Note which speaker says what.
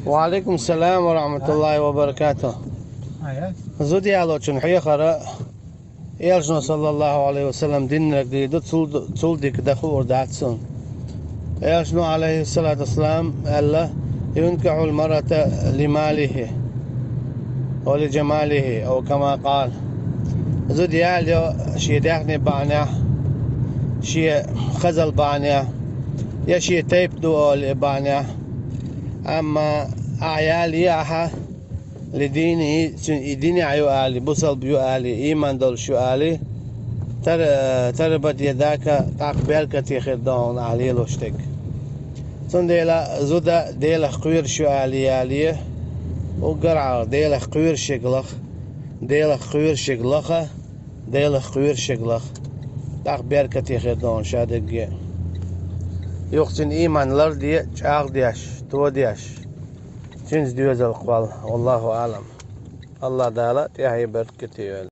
Speaker 1: وعليكم السلام ورحمة الله وبركاته. زودي على چون حيخرا يرجنا صلى الله عليه وسلم دينك دي تصولدك دخور داتسون يرجنا عليه الصلاة والسلام ألا ينكح المرأة لماله ولجماله أو كما قال. زودي على شي داخني بانيا شي خزل بانيا يا شي تيب دول بانيا أما أعيالي أها لديني عيو آلي بوصل بيو آلي إيمان دول شو آلي تربت يداك تقبل كتيخ دون علي لوشتك سن ديلا زودا ديلا قوير شو آلي وقرع ديلا قوير شغلخ ديلا قوير شغلخه ديلا قوير شغلخ تقبل كتيخ دون شادق يوقتن إيمان لردي چاق دياش تو دياش جنس ديوز القبال والله أعلم. الله تعالى تحيي بركتي.